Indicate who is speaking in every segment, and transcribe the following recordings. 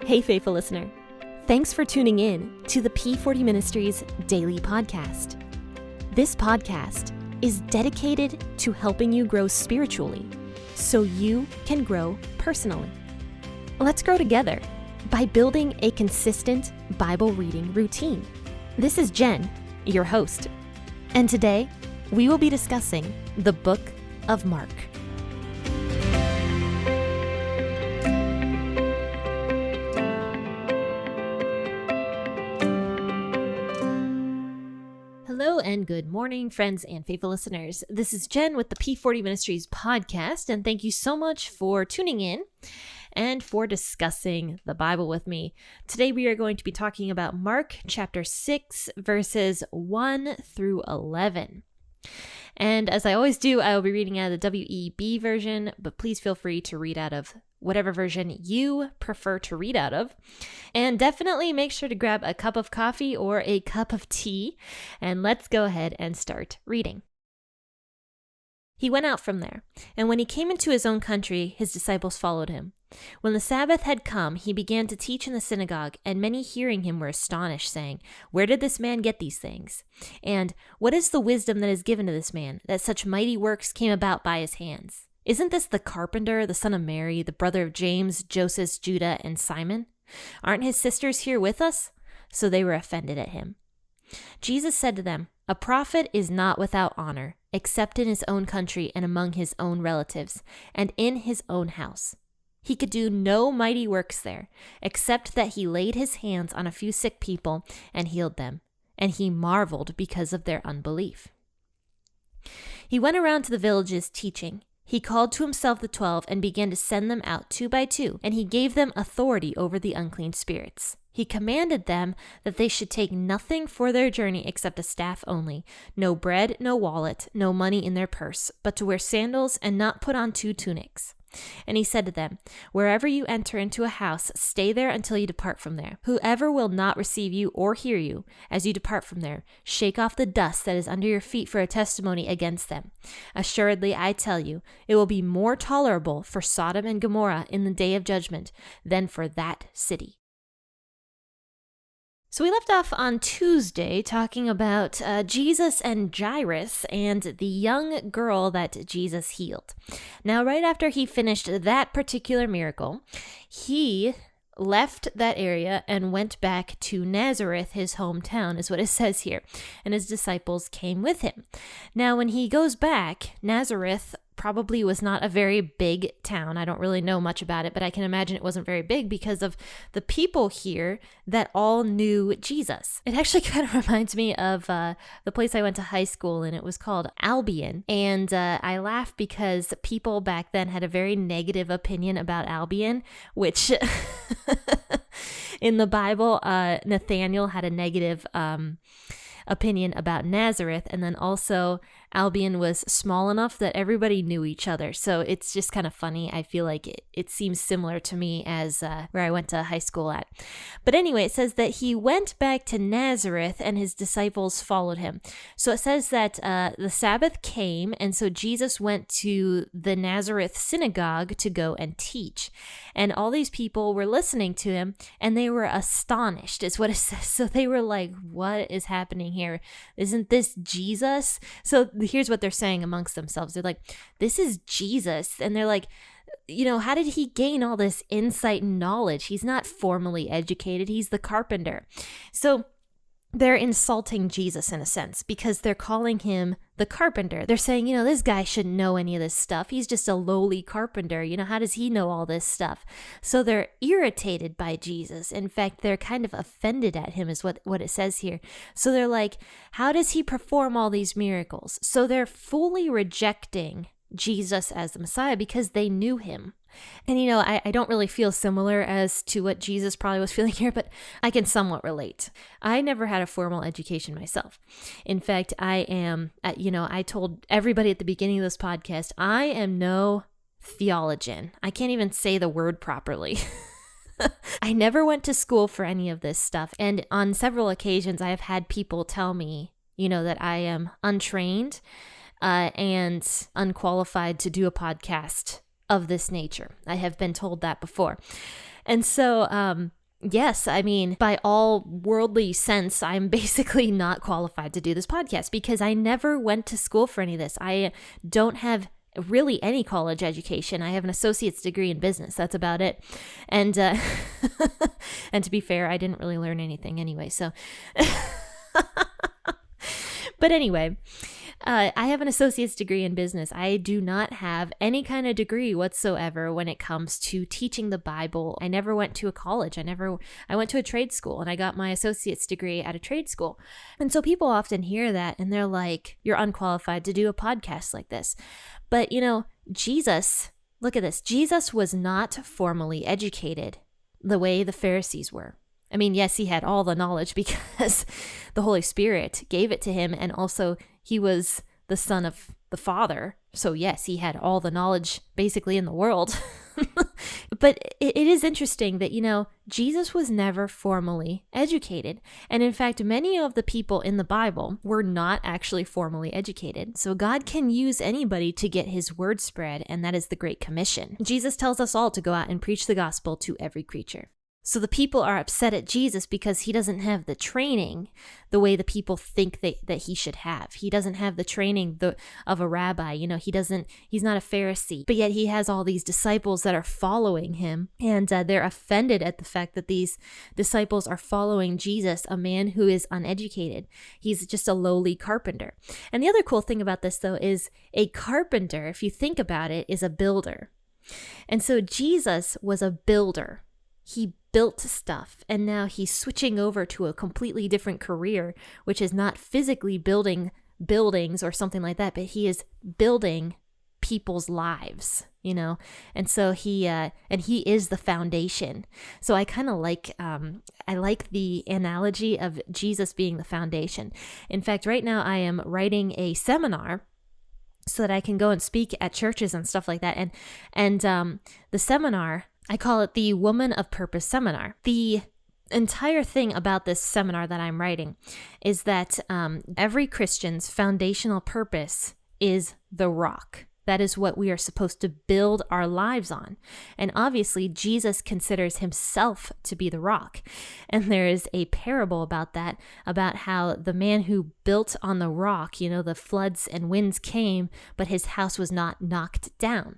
Speaker 1: Hey, faithful listener. Thanks for tuning in to the P40 Ministries Daily Podcast. This podcast is dedicated to helping you grow spiritually so you can grow personally. Let's grow together by building a consistent Bible reading routine. This is Jen, your host, and today we will be discussing the book of Mark. Hello and good morning, friends and faithful listeners. This is Jen with the P40 Ministries podcast, and thank you so much for tuning in and for discussing the Bible with me. Today we are going to be talking about Mark chapter 6, verses 1 through 11. And as I always do, I will be reading out of the WEB version, but please feel free to read out of whatever version you prefer to read out of. And definitely make sure to grab a cup of coffee or a cup of tea, and let's go ahead and start reading. He went out from there, and when he came into his own country, his disciples followed him. When the Sabbath had come, he began to teach in the synagogue, and many hearing him were astonished, saying, "Where did this man get these things? And what is the wisdom that is given to this man, that such mighty works came about by his hands? Isn't this the carpenter, the son of Mary, the brother of James, Joseph, Judah, and Simon? Aren't his sisters here with us?" So they were offended at him. Jesus said to them, "A prophet is not without honor, except in his own country and among his own relatives, and in his own house." He could do no mighty works there, except that he laid his hands on a few sick people and healed them, and he marveled because of their unbelief. He went around to the villages teaching. He called to himself the 12 and began to send them out 2 by 2, and he gave them authority over the unclean spirits. He commanded them that they should take nothing for their journey except a staff only, no bread, no wallet, no money in their purse, but to wear sandals and not put on 2 tunics. And he said to them, "Wherever you enter into a house, stay there until you depart from there. Whoever will not receive you or hear you as you depart from there, shake off the dust that is under your feet for a testimony against them. Assuredly, I tell you, it will be more tolerable for Sodom and Gomorrah in the day of judgment than for that city." So we left off on Tuesday talking about Jesus and Jairus and the young girl that Jesus healed. Now, right after he finished that particular miracle, he left that area and went back to Nazareth, his hometown, is what it says here, and his disciples came with him. Now, when he goes back, Nazareth probably was not a very big town. I don't really know much about it, but I can imagine it wasn't very big because of the people here that all knew Jesus. It actually kind of reminds me of the place I went to high school, and it was called Albion. And I laugh because people back then had a very negative opinion about Albion, which in the Bible, Nathaniel had a negative opinion about Nazareth, and then also Albion was small enough that everybody knew each other. So it's just kind of funny. I feel like it seems similar to me as where I went to high school at. But anyway, it says that he went back to Nazareth and his disciples followed him. So it says that the Sabbath came, and so Jesus went to the Nazareth synagogue to go and teach. And all these people were listening to him, and they were astonished, is what it says. So they were like, "What is happening here? Isn't this Jesus?" So here's what they're saying amongst themselves. They're like, "This is Jesus." And they're like, how did he gain all this insight and knowledge? He's not formally educated. He's the carpenter. So they're insulting Jesus in a sense because they're calling him the carpenter. They're saying, this guy shouldn't know any of this stuff. He's just a lowly carpenter. How does he know all this stuff? So they're irritated by Jesus. In fact, they're kind of offended at him is what it says here. So they're like, how does he perform all these miracles? So they're fully rejecting Jesus as the Messiah because they knew him. And I don't really feel similar as to what Jesus probably was feeling here, but I can somewhat relate. I never had a formal education myself. In fact, I am, I told everybody at the beginning of this podcast, I am no theologian. I can't even say the word properly. I never went to school for any of this stuff. And on several occasions, I have had people tell me, that I am untrained and unqualified to do a podcast of this nature. I have been told that before. And so yes, I mean, by all worldly sense, I'm basically not qualified to do this podcast because I never went to school for any of this. I don't have really any college education. I have an associate's degree in business. That's about it. And and to be fair, I didn't really learn anything anyway. So, but anyway, I have an associate's degree in business. I do not have any kind of degree whatsoever when it comes to teaching the Bible. I never went to a college. I went to a trade school and I got my associate's degree at a trade school. And so people often hear that and they're like, you're unqualified to do a podcast like this. But Jesus, look at this. Jesus was not formally educated the way the Pharisees were. I mean, yes, he had all the knowledge because the Holy Spirit gave it to him. And also he was the son of the Father. So yes, he had all the knowledge basically in the world. But it is interesting that, Jesus was never formally educated. And in fact, many of the people in the Bible were not actually formally educated. So God can use anybody to get his word spread. And that is the Great Commission. Jesus tells us all to go out and preach the gospel to every creature. So the people are upset at Jesus because he doesn't have the training the way the people think that he should have. He doesn't have the training of a rabbi. He's not a Pharisee, but yet he has all these disciples that are following him. And they're offended at the fact that these disciples are following Jesus, a man who is uneducated. He's just a lowly carpenter. And the other cool thing about this, though, is a carpenter, if you think about it, is a builder. And so Jesus was a builder. He built stuff, and now he's switching over to a completely different career, which is not physically building buildings or something like that, but he is building people's lives, and so he is the foundation. So I kind of like the analogy of Jesus being the foundation. In fact, right now I am writing a seminar so that I can go and speak at churches and stuff like that, and the seminar, I call it the Woman of Purpose Seminar. The entire thing about this seminar that I'm writing is that every Christian's foundational purpose is the rock. That is what we are supposed to build our lives on. And obviously, Jesus considers himself to be the rock. And there is a parable about that, about how the man who built on the rock, the floods and winds came, but his house was not knocked down.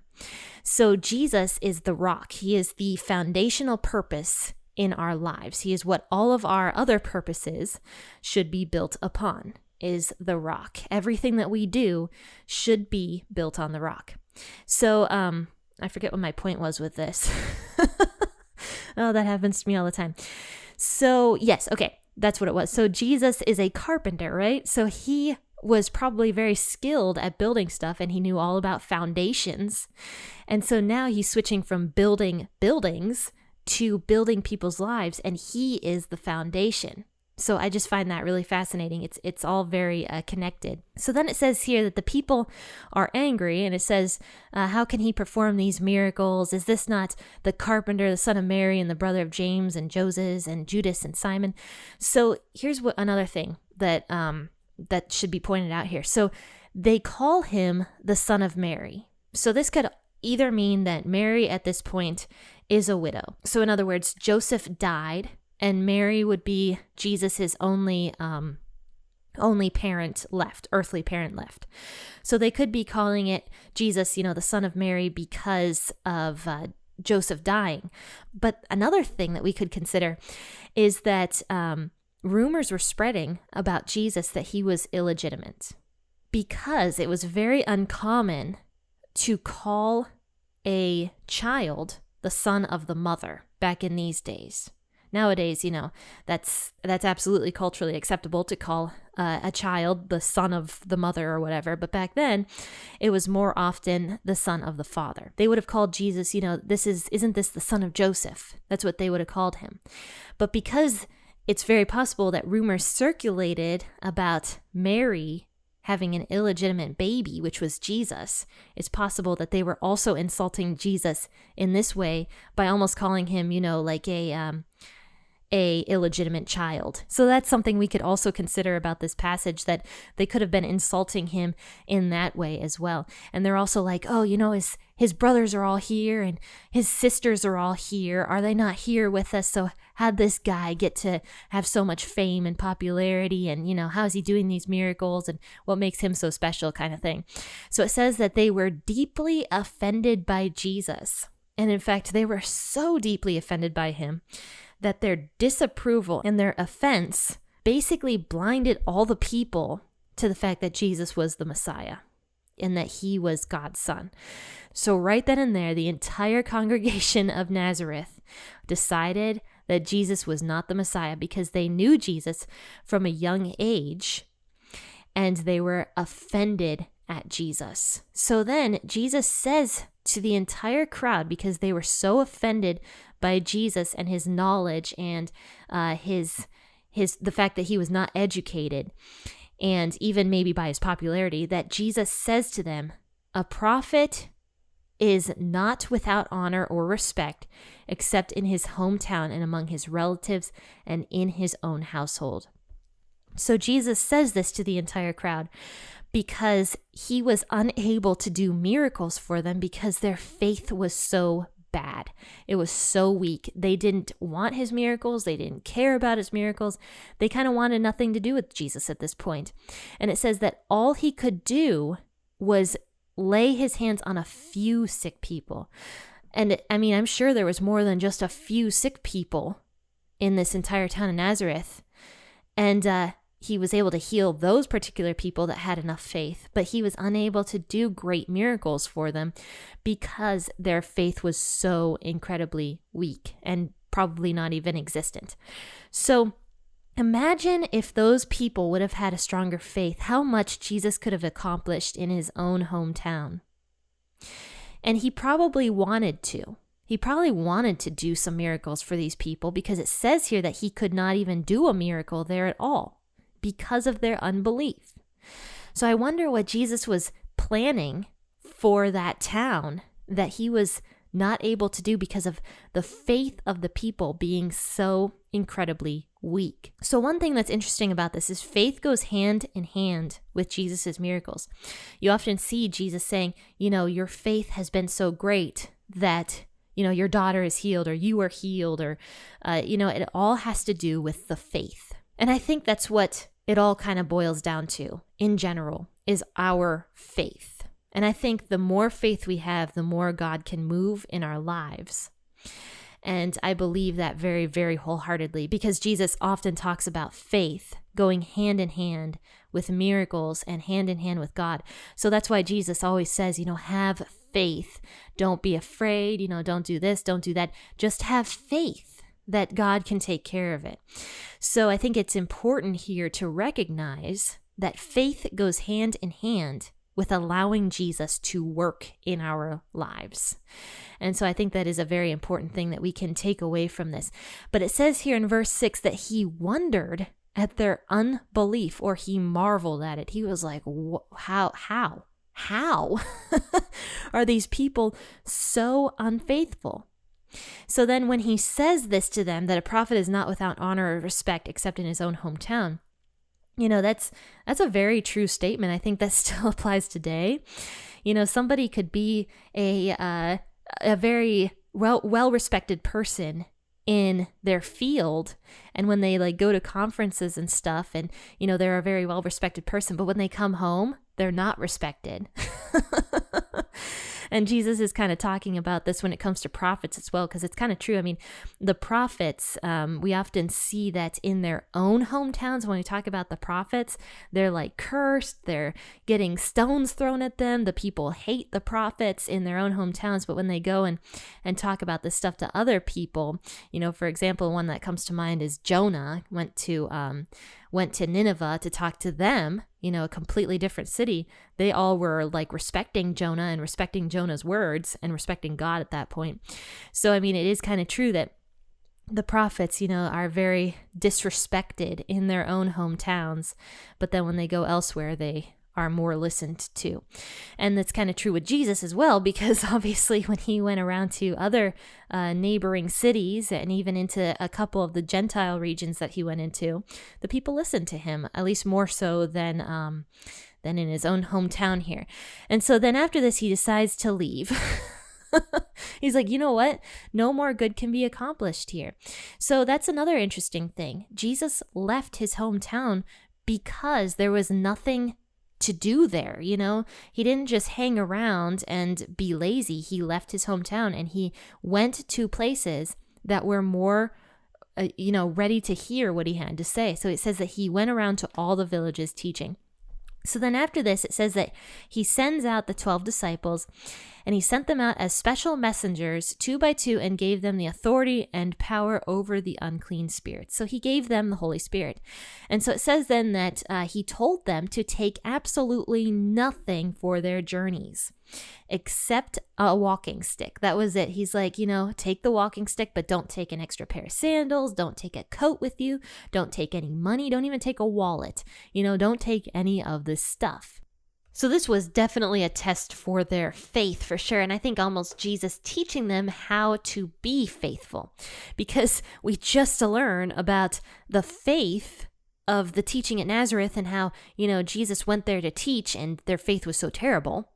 Speaker 1: So Jesus is the rock. He is the foundational purpose in our lives. He is what all of our other purposes should be built upon, is the rock. Everything that we do should be built on the rock. So I forget what my point was with this. Oh, that happens to me all the time. So yes, okay, that's what it was. So Jesus is a carpenter, right? So he was probably very skilled at building stuff, and he knew all about foundations. And so now he's switching from building buildings to building people's lives, and he is the foundation. So I just find that really fascinating. It's all very connected. So then it says here that the people are angry, and it says, how can he perform these miracles? Is this not the carpenter, the son of Mary, and the brother of James and Joses and Judas and Simon? So here's another thing that should be pointed out here. So they call him the son of Mary. So this could either mean that Mary at this point is a widow. So in other words, Joseph died, and Mary would be Jesus's only parent left, earthly parent left. So they could be calling it Jesus, the son of Mary, because of Joseph dying. But another thing that we could consider is that rumors were spreading about Jesus that he was illegitimate, because it was very uncommon to call a child the son of the mother back in these days. Nowadays, that's absolutely culturally acceptable to call a child the son of the mother or whatever. But back then, it was more often the son of the father. They would have called Jesus, isn't this the son of Joseph? That's what they would have called him. But because it's very possible that rumors circulated about Mary having an illegitimate baby, which was Jesus, it's possible that they were also insulting Jesus in this way by almost calling him, like a illegitimate child. So that's something we could also consider about this passage, that they could have been insulting him in that way as well. And they're also like, oh, his brothers are all here and his sisters are all here. Are they not here with us? So how'd this guy get to have so much fame and popularity? And, how is he doing these miracles and what makes him so special, kind of thing. So it says that they were deeply offended by Jesus. And in fact, they were so deeply offended by him that their disapproval and their offense basically blinded all the people to the fact that Jesus was the Messiah and that he was God's son. So right then and there, the entire congregation of Nazareth decided that Jesus was not the Messiah because they knew Jesus from a young age and they were offended at Jesus. So then Jesus says to the entire crowd, because they were so offended by Jesus and his knowledge and the fact that he was not educated, and even maybe by his popularity, that Jesus says to them, a prophet is not without honor or respect except in his hometown and among his relatives and in his own household. So Jesus says this to the entire crowd because he was unable to do miracles for them because their faith was so bad. It was so weak. They didn't want his miracles. They didn't care about his miracles. They kind of wanted nothing to do with Jesus at this point. And it says that all he could do was lay his hands on a few sick people. And I'm sure there was more than just a few sick people in this entire town of Nazareth. And he was able to heal those particular people that had enough faith, but he was unable to do great miracles for them because their faith was so incredibly weak and probably not even existent. So imagine if those people would have had a stronger faith, how much Jesus could have accomplished in his own hometown. And he probably wanted to. He probably wanted to do some miracles for these people because it says here that he could not even do a miracle there at all because of their unbelief. So I wonder what Jesus was planning for that town that he was not able to do because of the faith of the people being so incredibly weak. So one thing that's interesting about this is faith goes hand in hand with Jesus's miracles. You often see Jesus saying, your faith has been so great that, your daughter is healed or you are healed or, it all has to do with the faith. And I think that's what it all kind of boils down to in general is our faith. And I think the more faith we have, the more God can move in our lives. And I believe that very, very wholeheartedly because Jesus often talks about faith going hand in hand with miracles and hand in hand with God. So that's why Jesus always says, have faith. Don't be afraid. Don't do this, don't do that. Just have faith that God can take care of it. So I think it's important here to recognize that faith goes hand in hand with allowing Jesus to work in our lives. And so I think that is a very important thing that we can take away from this. But it says here in verse 6 that he wondered at their unbelief, or he marveled at it. He was like, how are these people so unfaithful? So then when he says this to them, that a prophet is not without honor or respect except in his own hometown, that's a very true statement. I think that still applies today. Somebody could be a very well-respected person in their field, and when they go to conferences and stuff, and they're a very well-respected person, but when they come home, they're not respected. And Jesus is kind of talking about this when it comes to prophets as well, because it's kind of true. The prophets, we often see that in their own hometowns. When we talk about the prophets, they're cursed, they're getting stones thrown at them. The people hate the prophets in their own hometowns, but when they go and talk about this stuff to other people, for example, one that comes to mind is Jonah went to Nineveh to talk to them, a completely different city. They all were respecting Jonah and respecting Jonah's words and respecting God at that point. So, it is kind of true that the prophets, are very disrespected in their own hometowns, but then when they go elsewhere, they are more listened to. And that's kind of true with Jesus as well, because obviously when he went around to other neighboring cities and even into a couple of the Gentile regions that he went into, the people listened to him, at least more so than in his own hometown here. And so then after this, he decides to leave. He's like, you know what? No more good can be accomplished here. So that's another interesting thing. Jesus left his hometown because there was nothing to do there. He didn't just hang around and be lazy. He left his hometown and he went to places that were more ready to hear what he had to say. So it says that he went around to all the villages teaching. So then after this, it says that he sends out the 12 disciples, and he sent them out as special messengers 2 by 2 and gave them the authority and power over the unclean spirits. So he gave them the Holy Spirit. And so it says then that he told them to take absolutely nothing for their journeys except a walking stick. That was it. He's like, take the walking stick, but don't take an extra pair of sandals. Don't take a coat with you. Don't take any money. Don't even take a wallet. Don't take any of this stuff. So this was definitely a test for their faith for sure. And I think almost Jesus teaching them how to be faithful, because we just learn about the faith of the teaching at Nazareth and how, Jesus went there to teach and their faith was so terrible.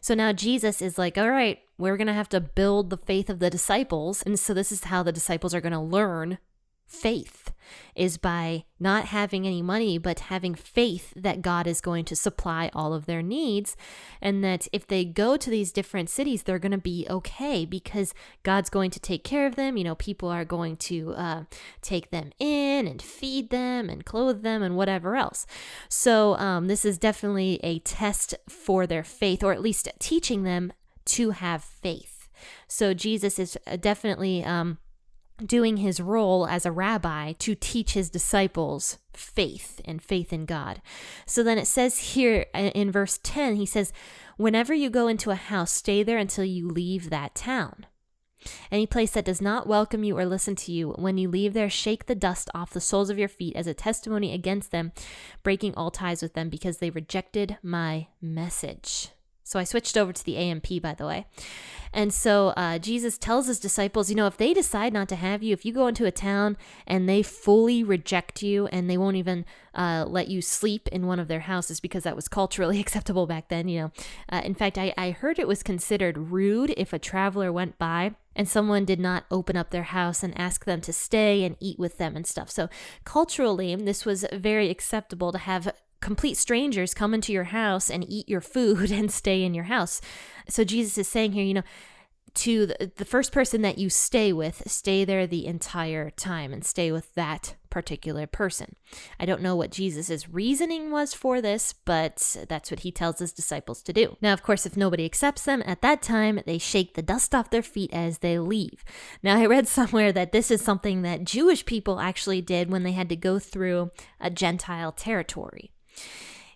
Speaker 1: So now Jesus is like, all right, we're going to have to build the faith of the disciples. And so this is how the disciples are going to learn faith, is by not having any money, but having faith that God is going to supply all of their needs. And that if they go to these different cities, they're going to be okay because God's going to take care of them. People are going to take them in and feed them and clothe them and whatever else. So this is definitely a test for their faith, or at least teaching them to have faith. So Jesus is definitely doing his role as a rabbi to teach his disciples faith and faith in God. So then it says here in verse 10, he says, whenever you go into a house, stay there until you leave that town. Any place that does not welcome you or listen to you, when you leave there, shake the dust off the soles of your feet as a testimony against them, breaking all ties with them because they rejected my message. So I switched over to the AMP, by the way. And so Jesus tells his disciples, if they decide not to have you, if you go into a town and they fully reject you and they won't even let you sleep in one of their houses because that was culturally acceptable back then, In fact, I heard it was considered rude if a traveler went by and someone did not open up their house and ask them to stay and eat with them and stuff. So culturally, this was very acceptable to have complete strangers come into your house and eat your food and stay in your house. So Jesus is saying here, to the first person that you stay with, stay there the entire time and stay with that particular person. I don't know what Jesus's reasoning was for this, but that's what he tells his disciples to do. Now, of course, if nobody accepts them at that time, they shake the dust off their feet as they leave. Now, I read somewhere that this is something that Jewish people actually did when they had to go through a Gentile territory,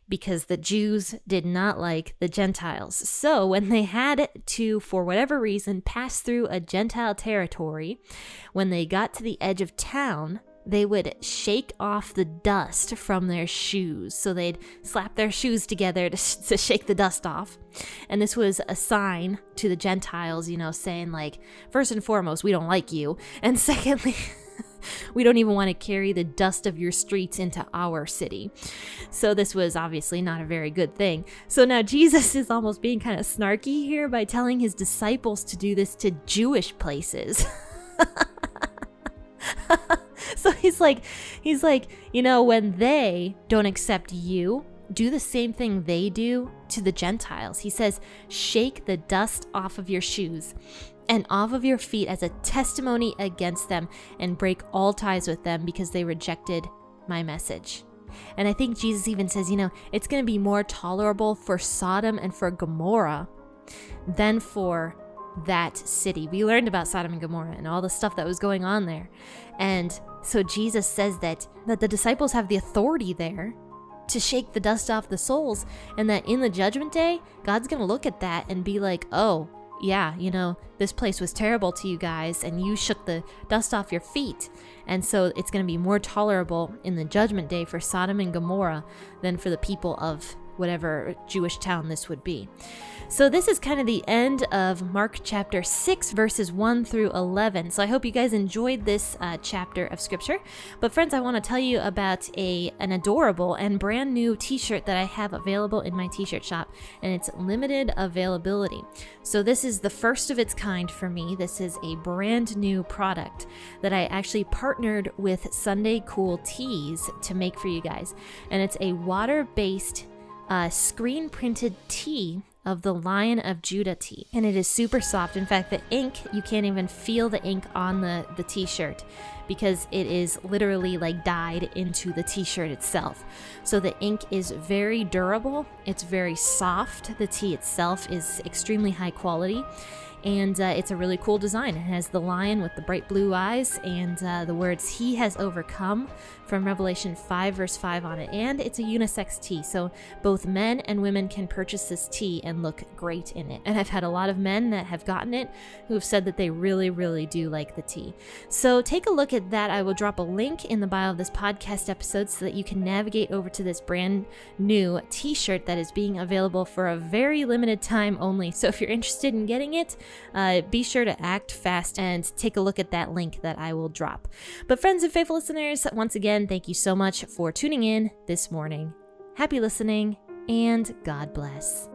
Speaker 1: because the Jews did not like the Gentiles. So when they had to, for whatever reason, pass through a Gentile territory, when they got to the edge of town, they would shake off the dust from their shoes. So they'd slap their shoes together to shake the dust off. And this was a sign to the Gentiles, saying like, first and foremost, we don't like you. And secondly, we don't even want to carry the dust of your streets into our city. So this was obviously not a very good thing. So now Jesus is almost being kind of snarky here by telling his disciples to do this to Jewish places. So he's like, when they don't accept you, do the same thing they do to the Gentiles. He says, shake the dust off of your shoes and off of your feet as a testimony against them, and break all ties with them because they rejected my message. And I think Jesus even says, it's going to be more tolerable for Sodom and for Gomorrah than for that city. We learned about Sodom and Gomorrah and all the stuff that was going on there. And so Jesus says that the disciples have the authority there to shake the dust off the soles, and that in the judgment day, God's going to look at that and be like, oh, yeah, this place was terrible to you guys and you shook the dust off your feet. And so it's going to be more tolerable in the judgment day for Sodom and Gomorrah than for the people of whatever Jewish town this would be. So this is kind of the end of Mark chapter 6, verses 1 through 11. So I hope you guys enjoyed this chapter of scripture. But friends, I want to tell you about an adorable and brand new t-shirt that I have available in my t-shirt shop, and it's limited availability. So this is the first of its kind for me. This is a brand new product that I actually partnered with Sunday Cool Tees to make for you guys. And it's a water-based screen printed tee of the Lion of Judah tee, and it is super soft. In fact, the ink, you can't even feel the ink on the t-shirt because it is literally like dyed into the t-shirt itself. So the ink is very durable, it's very soft, the tee itself is extremely high quality, and it's a really cool design. It has the lion with the bright blue eyes and the words "He has overcome" from Revelation 5 verse 5 on it, and it's a unisex tee, so both men and women can purchase this tee and look great in it. And I've had a lot of men that have gotten it who have said that they really, really do like the tee. So take a look at that. I will drop a link in the bio of this podcast episode so that you can navigate over to this brand new t-shirt that is being available for a very limited time only. So if you're interested in getting it, be sure to act fast and take a look at that link that I will drop. But friends and faithful listeners, once again, thank you so much for tuning in this morning. Happy listening, and God bless.